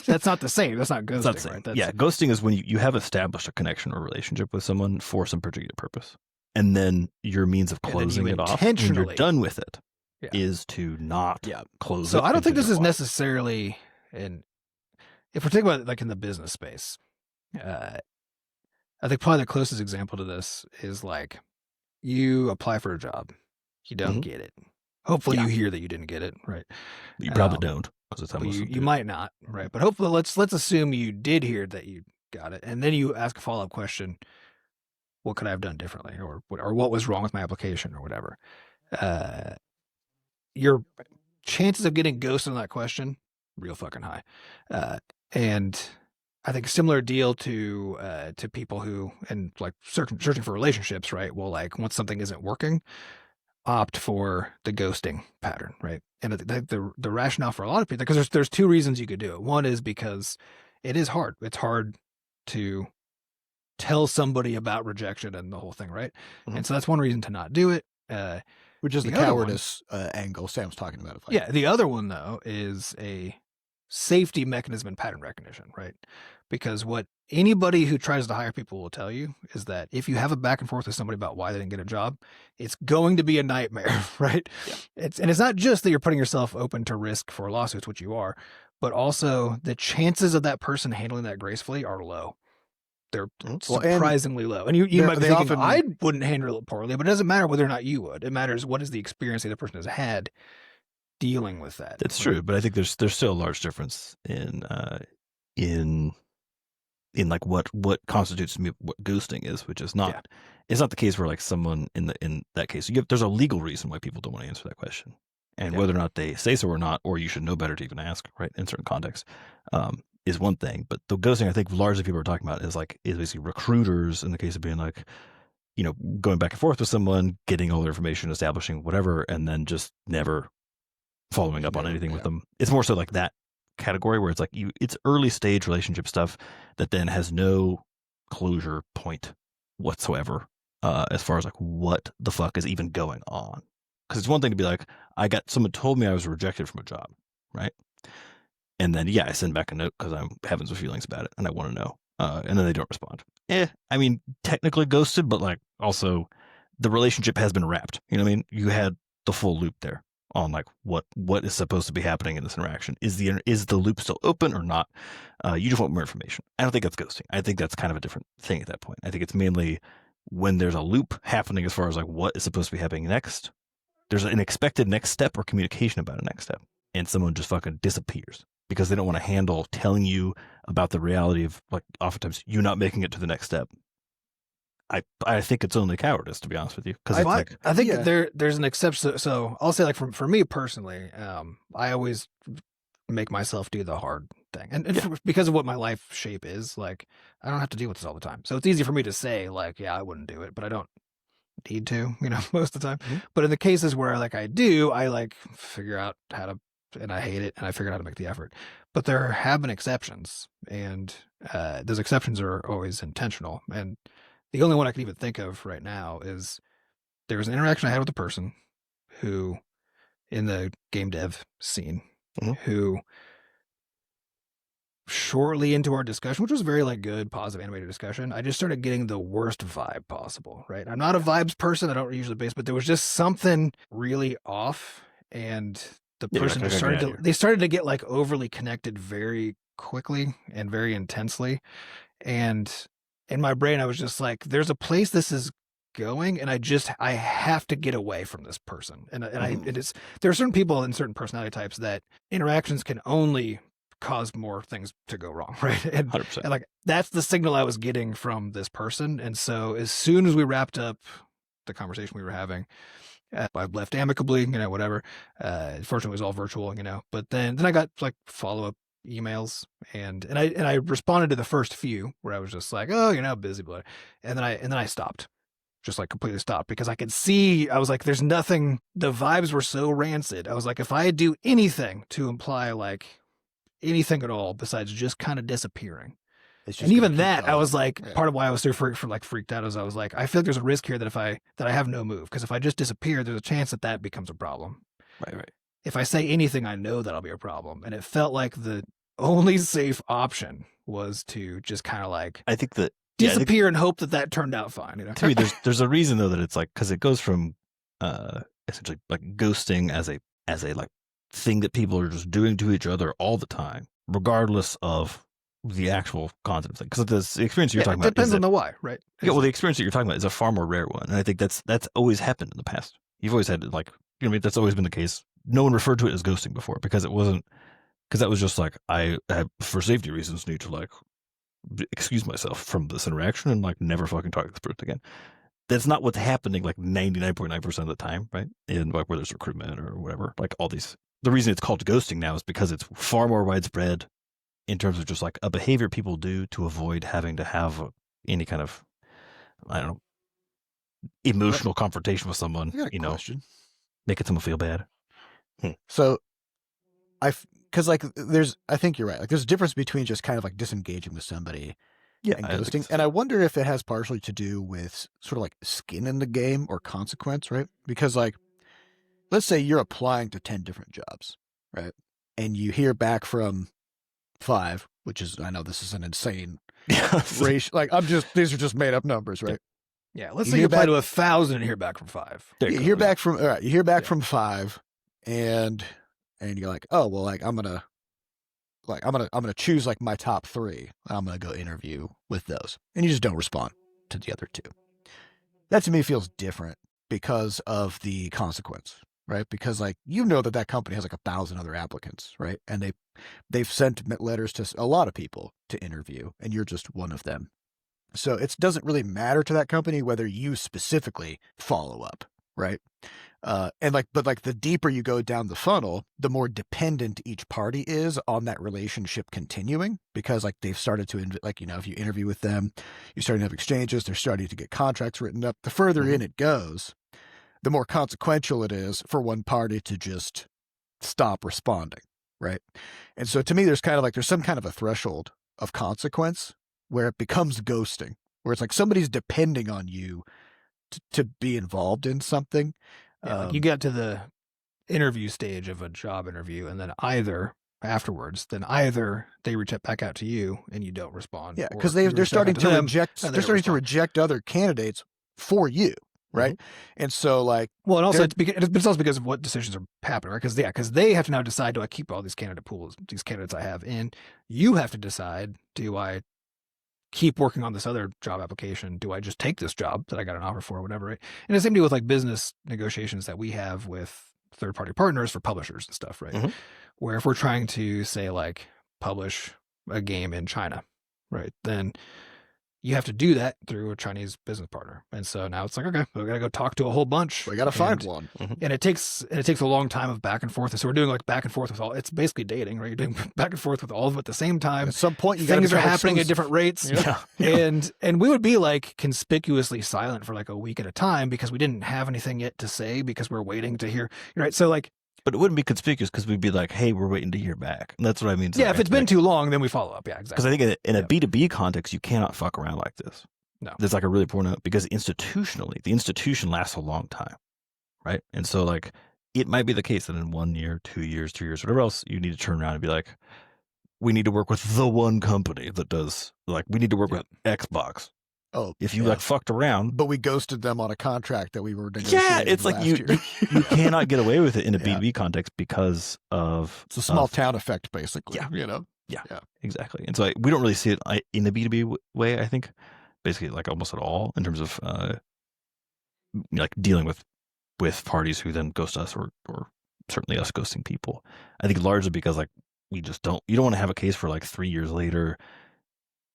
That's not the same. That's not ghosting, right? Ghosting is when you have established a connection or relationship with someone for some particular purpose. And then your means of closing it off when you're done with it is to not close it. So I don't think this is necessarily if we're talking about like in the business space, I think probably the closest example to this is like you apply for a job, you don't get it. Hopefully you hear that you didn't get it, right? You probably don't because it's you might not, right? But hopefully let's assume you did hear that you got it, and then you ask a follow-up question. What could I have done differently, or what was wrong with my application, or whatever? Your chances of getting ghosted on that question, real fucking high. And I think a similar deal to people who and like searching for relationships, right? Well, like once something isn't working, opt for the ghosting pattern, right? And the rationale for a lot of people, because there's two reasons you could do it. One is because it is hard. It's hard to tell somebody about rejection and the whole thing, right? And so that's one reason to not do it. Which is the cowardice angle Sam's talking about. The other one, though, is a safety mechanism and pattern recognition, right? Because what anybody who tries to hire people will tell you is that if you have a back and forth with somebody about why they didn't get a job, it's going to be a nightmare, right? Yeah. It's not just that you're putting yourself open to risk for lawsuits, which you are, but also the chances of that person handling that gracefully are low. They're surprisingly low. And you might be thinking, I wouldn't handle it poorly, but it doesn't matter whether or not you would. It matters what is the experience the other person has had dealing with that. That's true, but I think there's still a large difference in like what constitutes what ghosting is, which is not it's not the case where like someone in that case there's a legal reason why people don't want to answer that question, and whether or not they say so or not, or you should know better to even ask, right, in certain contexts, is one thing. But the ghosting I think largely people are talking about is basically recruiters in the case of being like, going back and forth with someone, getting all their information, establishing whatever, and then just never following up on anything with them. It's more so like that category where it's like it's early stage relationship stuff that then has no closure point whatsoever as far as like what the fuck is even going on. Because it's one thing to be like, someone told me I was rejected from a job, right? And then I send back a note because I'm having some feelings about it and I want to know, and then they don't respond. I mean, technically ghosted, but like also the relationship has been wrapped. You know what I mean? You had the full loop there on like what is supposed to be happening in this interaction. Is the loop still open or not? You just want more information. I don't think that's ghosting. I think that's kind of a different thing at that point. I think it's mainly when there's a loop happening as far as like what is supposed to be happening next. There's an expected next step or communication about a next step, and someone just fucking disappears because they don't want to handle telling you about the reality of like oftentimes you not making it to the next step. I think it's only cowardice, to be honest with you, because I, it's like I think Yeah. there's an exception. So I'll say, like, for me personally, I always make myself do the hard thing, and because of what my life shape is, like, I don't have to deal with this all the time. So it's easy for me to say, like, yeah, I wouldn't do it, but I don't need to, most of the time. Mhm. But in the cases where like I do, I like figure out how to, and I hate it, and I figure out how to make the effort. But there have been exceptions, and those exceptions are always intentional. And the only one I can even think of right now is there was an interaction I had with a person who, in the game dev scene, Mhm. who shortly into our discussion, which was a very like good, positive, animated discussion, I just started getting the worst vibe possible. Right, I'm not a vibes person. I don't usually base, but there was just something really off, and the Yeah, you're person like, just "Okay, get started out of to. here." They started to get like overly connected very quickly and very intensely, and in my brain, I was just like, "There's a place this is." Going, and I have to get away from this person, Mhm. it is, there are certain people and certain personality types that interactions can only cause more things to go wrong, right? And 100%. like that's the signal I was getting from this person. And so as soon as we wrapped up the conversation we were having, I left amicably, whatever. Fortunately, it was all virtual, But then I got like follow up emails, and I responded to the first few where I was just like, oh, busy, but and then I stopped. Just like completely stopped because I could see, I was like, there's nothing, the vibes were so rancid. I was like, if I do anything to imply like anything at all besides just kind of disappearing. It's And just gonna even keep that, I going. was like, Yeah. part of why I was so freaked out is I was like, I feel like there's a risk here that I have no move, because if I just disappear, there's a chance that becomes a problem. Right, right. If I say anything, I know that'll be a problem, and it felt like the only safe option was to just kind of like I think that yeah, I think disappear and hope that turned out fine. to me there's a reason though that it's like because it goes from essentially like ghosting as a like thing that people are just doing to each other all the time, regardless of the actual content thing. Because the experience you're Yeah, talking it about is depends on that the why, right? yeah, well, the experience that you're talking about is a far more rare one, and I think that's always happened in the past. You've always had like I mean that's always been the case. No one referred to it as ghosting before because it wasn't because that was just like I for safety reasons need to like excuse myself from this interaction and like never fucking talk to this person again. That's not what's happening like 99.9% of the time, right? In like where there's recruitment or whatever. Like all these the reason it's called ghosting now is because it's far more widespread in terms of just like a behavior people do to avoid having to have any kind of I don't know emotional confrontation with someone, I got a question. making someone feel bad. So because like I think you're right. Like there's a difference between just kind of like disengaging with somebody Yeah, and I think ghosting. so. And I wonder if it has partially to do with sort of like skin in the game or consequence, right? Because like, let's say you're applying to 10 different jobs, right? And you hear back from 5, which is, I know this is an insane ratio. Like these are just made up numbers, right? Yeah, let's You say hear you apply back- to 1,000 and hear back from 5. There You you hear go. back from, all right, you hear back Yeah. from 5 and you're like, oh, well, like I'm going to choose like my top 3. I'm going to go interview with those. And you just don't respond to the other 2. That to me feels different because of the consequence, right? Because like that company has like 1,000 other applicants, right? And they've sent letters to a lot of people to interview, and you're just one of them. So it doesn't really matter to that company whether you specifically follow up, right? But the deeper you go down the funnel, the more dependent each party is on that relationship continuing, because like they've started to if you interview with them, you're starting to have exchanges, they're starting to get contracts written up. The further in it goes, the more consequential it is for one party to just stop responding, right? And so to me, there's some kind of a threshold of consequence where it becomes ghosting, where it's like somebody's depending on you to be involved in something. Yeah, like you get to the interview stage of a job interview, and then either they reach back out to you and you don't respond. Yeah, or because you they're reach back starting out to them reject. and they They're don't starting to respond. reject other candidates for you, right? And so like, Well, and also they're- it's also because of what decisions are happening, right? Because they have to now decide: do I keep all these candidate pools, these candidates I have in? You have to decide: do I keep working on this other job application? Do I just take this job that I got an offer for, or whatever? Right? And the same deal with like business negotiations that we have with third-party partners for publishers and stuff, right? Mhm. Where if we're trying to say like publish a game in China, right, then you have to do that through a Chinese business partner. And so now it's like, okay, we got to go talk to a whole bunch. We got to find and, one. And it takes a long time of back and forth. And so we're doing like back and forth with all, it's basically dating, right? You're doing back and forth with all of them at the same time. At some point, things are happening at different rates. Yeah. And we would be like conspicuously silent for like a week at a time because we didn't have anything yet to say because we're waiting to hear, right? So like, But it wouldn't be conspicuous because we'd be like, hey, we're waiting to hear back. And that's what I mean. yeah, if it's been too long, then we follow up. Yeah, exactly. Because I think in a B2B context, you cannot fuck around like this. No. That's like a really important note because institutionally, the institution lasts a long time, right? And so like it might be the case that in 1 year, 2 years, 3 years, whatever else, you need to turn around and be like, we need to work with the one company that does, like, we need to work with Xbox. Oh, If you like fucked around. But we ghosted them on a contract that we were negotiating. Yeah, it's like last you year. you cannot get away with it in a Yeah. B2B context because of It's a small town effect, basically. Yeah. You know? Exactly. And so we don't really see it in the B2B way, I think, basically like almost at all in terms of like dealing with parties who then ghost us or certainly us ghosting people. I think largely because like we just you don't want to have a case for like 3 years later.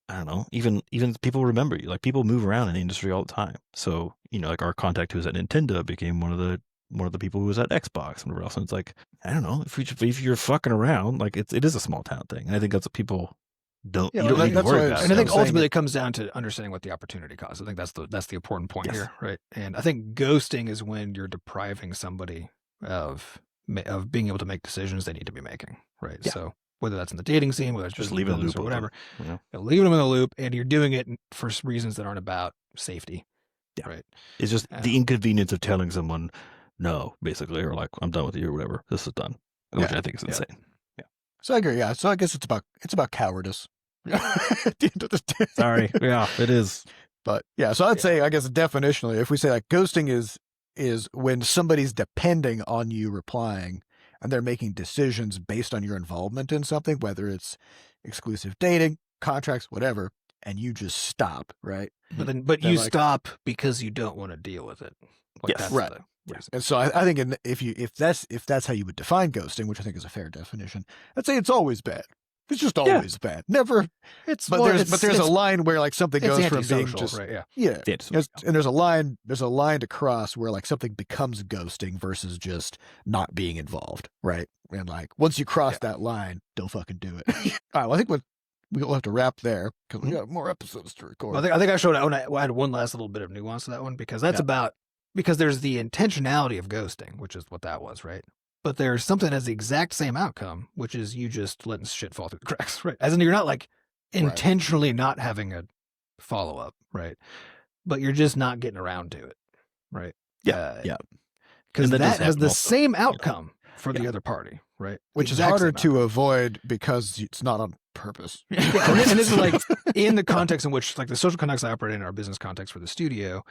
I don't know, even people remember you. Like people move around in the industry all the time. So, you know, like our contact who was at Nintendo became one of the people who was at Xbox and whatever else. And it's like, I don't know, if you're fucking around, like it is a small town thing. And I think that's what people don't Yeah, you well, don't need to that's worry what about. And I think I'm saying ultimately it comes down to understanding what the opportunity cost. I think that's the important point Yes. here, right? And I think ghosting is when you're depriving somebody of being able to make decisions they need to be making, right? Yeah. So whether that's in the dating scene, whether it's Just business leave it in a business loop or open, whatever, you know? you know, leaving them in the loop, and you're doing it for reasons that aren't about safety, Yeah. right? It's just the inconvenience of telling someone no, basically, or like I'm done with you or whatever. This is done, which I think is insane. So I agree. Yeah. So I guess it's about cowardice. At the end of the day. Sorry, yeah, it is. But yeah, so I'd say, I guess definitionally, if we say like ghosting is when somebody's depending on you replying and they're making decisions based on your involvement in something, whether it's exclusive dating, contracts, whatever, and you just stop, right? But Then, you like- stop because you don't want to deal with it. Like Yes. that's Right. the reason. And so I think if that's how you would define ghosting, which I think is a fair definition, I'd say it's always bad. It's just always bad. Never. It's But there's a line where like something it's goes from being antisocial, just right? Yeah. yeah. Yeah, And there's a line to cross where like something becomes ghosting versus just not being involved, right? And like once you cross that line, don't fucking do it. All right, well I think we'll have to wrap there because we got more episodes to record. Well, I think I had one last little bit of nuance to that one because that's because there's the intentionality of ghosting, which is what that was, right? But there's something that has the exact same outcome, which is you just letting shit fall through the cracks, right? As in you're not like intentionally not having a follow up, right? But you're just not getting around to it, right? Yeah. Because And that that does has happen the also, same outcome for the other party, right? Which is Exact harder same to avoid because it's not on purpose. Yeah, and this is like in the context in which, like the social context I operate in, our business context for the studio,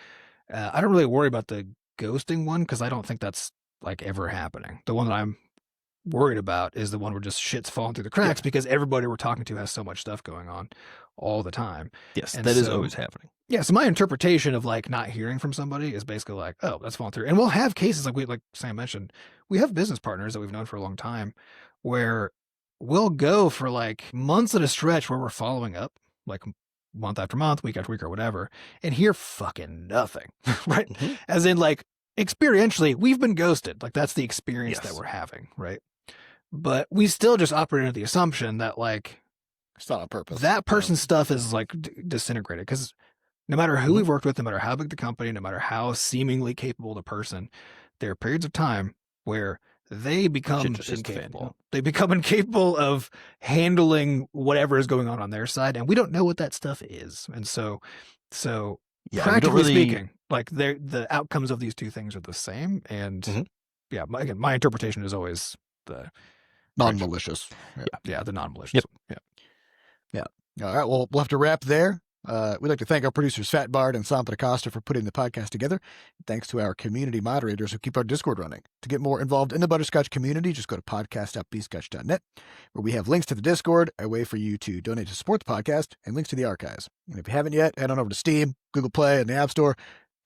I don't really worry about the ghosting one because I don't think that's like ever happening. The one that I'm worried about is the one where just shit's falling through the cracks because everybody we're talking to has so much stuff going on all the time. Yes, And that is so- always happening. Yeah, so my interpretation of like not hearing from somebody is basically like, oh, that's falling through. And we'll have cases like Sam mentioned, we have business partners that we've known for a long time where we'll go for like months at a stretch where we're following up, like month after month, week after week or whatever, and hear fucking nothing, right? Mhm. As in like experientially, we've been ghosted. Like that's the experience Yes. that we're having, right? But we still just operate under the assumption that like It's not on purpose. that person's stuff is like disintegrated because no matter who we've worked with, no matter how big the company, no matter how seemingly capable the person, there are periods of time where they become Shit just hits the fan, incapable. you know? They become incapable of handling whatever is going on their side, and we don't know what that stuff is. And so Yeah, we don't practically really- speaking, like the outcomes of these two things are the same. And Mhm. yeah, my interpretation is always the non-malicious. the non-malicious. Yep. Yeah. All right, well, we'll have to wrap there. We'd like to thank our producers, Fat Bard and Sam Acosta, for putting the podcast together. Thanks to our community moderators who keep our Discord running. To get more involved in the Butterscotch community, just go to podcast.bscotch.net, where we have links to the Discord, a way for you to donate to support the podcast, and links to the archives. And if you haven't yet, head on over to Steam, Google Play, and the App Store.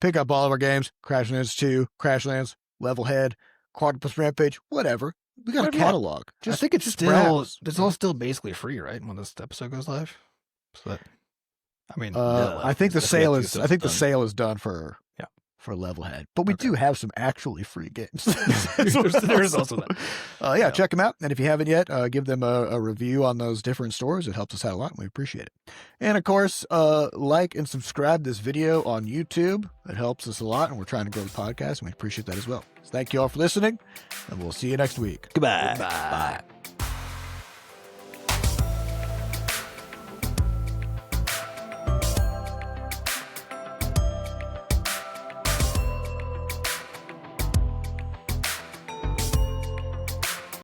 Pick up all of our games, Crashlands 2, Crashlands, Levelhead, Quadrupus Rampage, whatever. We got a Whatever you want. catalog. I think it's just still browse. it's all still basically free, right? When this episode goes live. So that I mean, I think the That's sale what is. you I think the done. sale is done for Yeah. for Levelhead, but we Okay. do have some actually free games. There's also that. Yeah, check them out, and if you haven't yet, give them a review on those different stores. It helps us out a lot, and we appreciate it. And of course, like and subscribe this video on YouTube. It helps us a lot, and we're trying to grow the podcast, and we appreciate that as well. So thank you all for listening, and we'll see you next week. Goodbye. Bye.